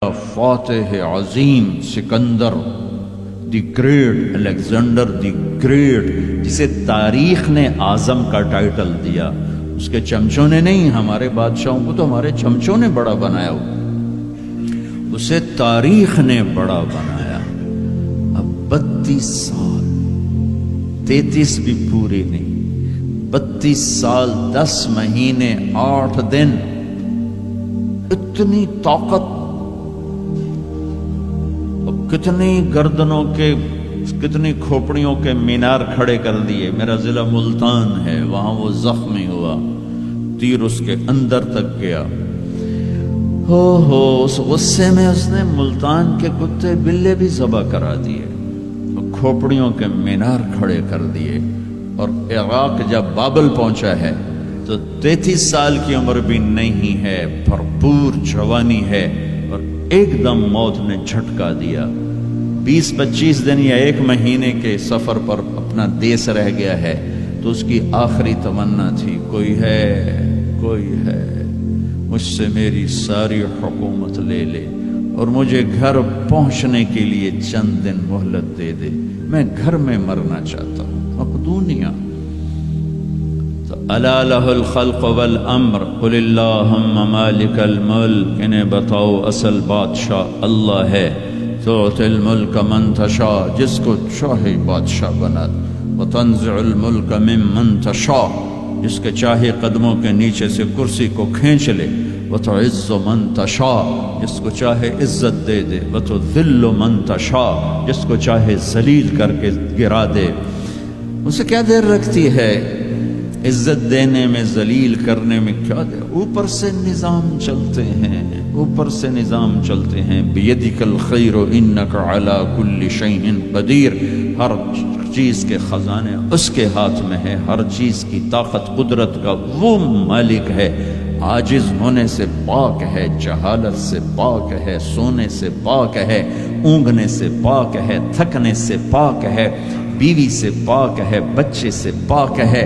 فاتح عظیم Sikandar the great, Alexander the great, جسے تاریخ نے اعظم کا ٹائٹل دیا، اس کے چمچوں نے نہیں، ہمارے بادشاہوں کو تو ہمارے چمچوں نے بڑا بنایا، اسے تاریخ نے بڑا بنایا۔ اب 32 سال، 33 بھی پوری نہیں، 32 سال 10 مہینے 8 دن، اتنی طاقت، کتنی گردنوں کے، کتنی کھوپڑیوں کے مینار کھڑے کر دیے۔ میرا ضلع ملتان ہے، وہاں وہ زخمی ہوا، تیر اس کے اندر تک گیا۔ اس غصے میں اس نے ملتان کے کتے بلے بھی ذبح کرا دیے، کھوپڑیوں کے مینار کھڑے کر دیے۔ اور عراق جب بابل پہنچا ہے تو 33 سال کی عمر بھی نہیں ہے، بھرپور جوانی ہے، اور ایک دم موت نے جھٹکا دیا۔ 20-25 دن یا 1 مہینے کے سفر پر اپنا دیس رہ گیا ہے، تو اس کی آخری تمنا تھی، کوئی ہے مجھ سے میری ساری حکومت لے لے اور مجھے گھر پہنچنے کے لیے چند دن مہلت دے دے، میں گھر میں مرنا چاہتا ہوں۔ مقدونیہ الا لہ الخلق والامر قل اللہم مالک الملک، انہیں بتاؤ اصل بادشاہ اللہ ہے، تعطی الملک من تشاء، جس کو چاہے بادشاہ بنا، وتنزع الملک ممن تشاء، جس کے چاہے قدموں کے نیچے سے کرسی کو کھینچ لے، وتعز من تشاء، جس کو چاہے عزت دے دے، وتذل من تشاء، جس کو چاہے ذلیل کر کے گرا دے۔ اسے کیا دیر رکھتی ہے عزت دینے میں، ذلیل کرنے میں؟ کیا دے، اوپر سے نظام چلتے ہیں، اوپر سے نظام چلتے ہیں۔ بیدک الخیر انک علی کل شیء قدیر، ہر چیز کے خزانے اس کے ہاتھ میں ہے، ہر چیز کی طاقت قدرت کا وہ مالک ہے۔ عاجز ہونے سے پاک ہے، جہالت سے پاک ہے، سونے سے پاک ہے، اونگنے سے پاک ہے، تھکنے سے پاک ہے، بیوی سے پاک ہے، بچے سے پاک ہے،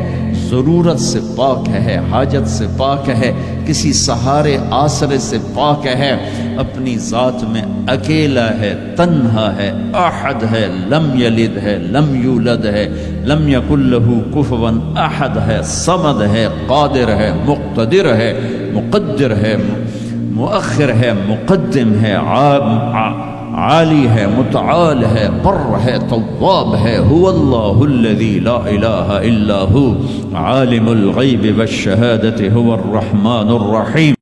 ضرورت سے پاک ہے، حاجت سے پاک ہے، کسی سہارے آسرے سے پاک ہے، اپنی ذات میں اکیلا ہے، تنہا ہے، احد ہے، لم یلد ہے، لم یولد ہے، لم یکن لہ کفوا احد ہے، صمد ہے، قادر ہے، مقتدر ہے، مقدر ہے، مؤخر ہے، مقدم ہے، عالی ہے، متعال ہے، بر ہے، تواب ہے۔ هو اللہ الذی لا الہ الا هو عالم الغیب والشہادة، هو الرحمن الرحیم۔